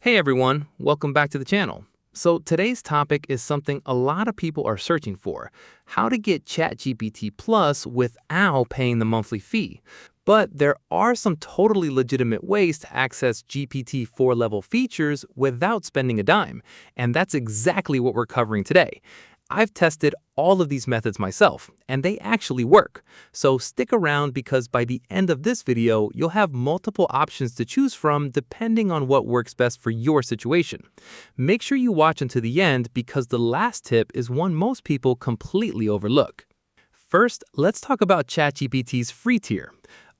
Hey everyone, welcome back to the channel. So today's topic is something a lot of people are searching for: how to get ChatGPT Plus without paying the monthly fee. But there are some totally legitimate ways to access GPT-4 level features without spending a dime, and that's exactly what we're covering today. I've tested all of these methods myself, and they actually work. So stick around because by the end of this video, you'll have multiple options to choose from depending on what works best for your situation. Make sure you watch until the end because the last tip is one most people completely overlook. First, let's talk about ChatGPT's free tier.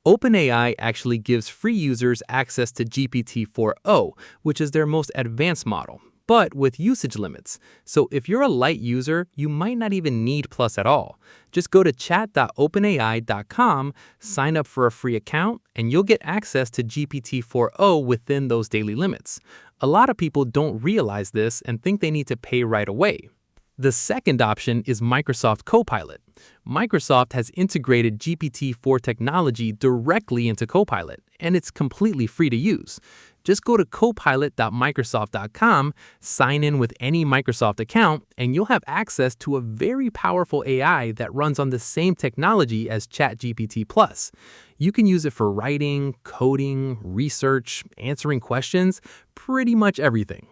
OpenAI actually gives free users access to GPT-4o, which is their most advanced model, but with usage limits. So if you're a light user, you might not even need Plus at all. Just go to chat.openai.com, sign up for a free account, and you'll get access to GPT-4o within those daily limits. A lot of people don't realize this and think they need to pay right away. The second option is Microsoft Copilot. Microsoft has integrated GPT-4 technology directly into Copilot, and it's completely free to use. Just go to copilot.microsoft.com, sign in with any Microsoft account, and you'll have access to a very powerful AI that runs on the same technology as ChatGPT Plus. You can use it for writing, coding, research, answering questions, pretty much everything.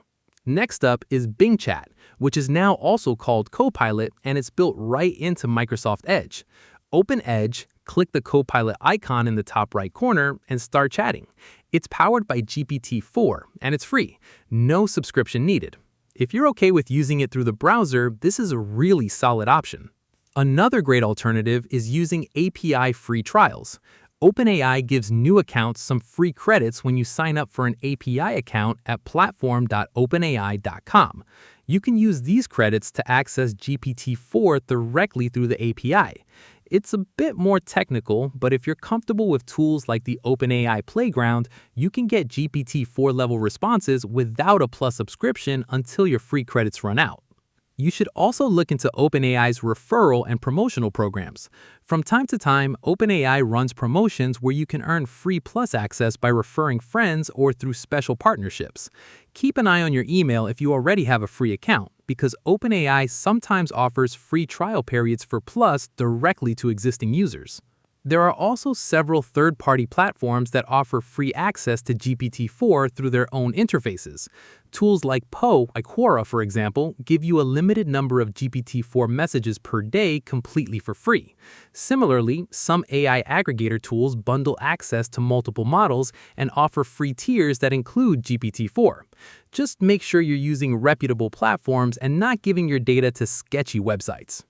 Next up is Bing Chat, which is now also called Copilot, and it's built right into Microsoft Edge. Open Edge, click the Copilot icon in the top right corner, and start chatting. It's powered by GPT-4, and it's free. No subscription needed. If you're okay with using it through the browser, this is a really solid option. Another great alternative is using API free trials. OpenAI gives new accounts some free credits when you sign up for an API account at platform.openai.com. You can use these credits to access GPT-4 directly through the API. It's a bit more technical, but if you're comfortable with tools like the OpenAI Playground, you can get GPT-4 level responses without a Plus subscription until your free credits run out. You should also look into OpenAI's referral and promotional programs. From time to time, OpenAI runs promotions where you can earn free Plus access by referring friends or through special partnerships. Keep an eye on your email if you already have a free account, because OpenAI sometimes offers free trial periods for Plus directly to existing users. There are also several third-party platforms that offer free access to GPT-4 through their own interfaces. Tools like Poe, like Quora, for example, give you a limited number of GPT-4 messages per day completely for free. Similarly, some AI aggregator tools bundle access to multiple models and offer free tiers that include GPT-4. Just make sure you're using reputable platforms and not giving your data to sketchy websites.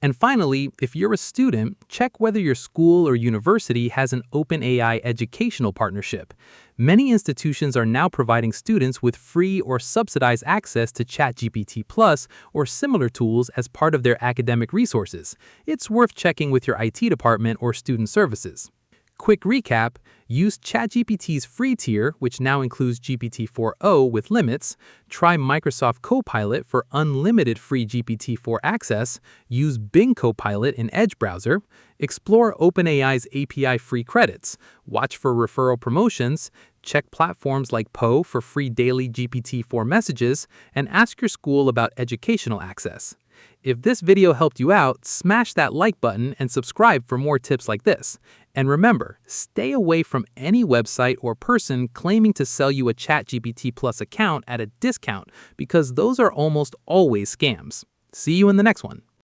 And finally, if you're a student, check whether your school or university has an OpenAI educational partnership. Many institutions are now providing students with free or subsidized access to ChatGPT Plus or similar tools as part of their academic resources. It's worth checking with your IT department or student services. Quick recap: use ChatGPT's free tier, which now includes GPT-4o with limits. Try Microsoft Copilot for unlimited free GPT-4 access. Use Bing Copilot in Edge browser. Explore OpenAI's API free credits. Watch for referral promotions. Check platforms like Poe for free daily GPT-4 messages. And ask your school about educational access. If this video helped you out, smash that like button and subscribe for more tips like this. And remember, stay away from any website or person claiming to sell you a ChatGPT Plus account at a discount, because those are almost always scams. See you in the next one.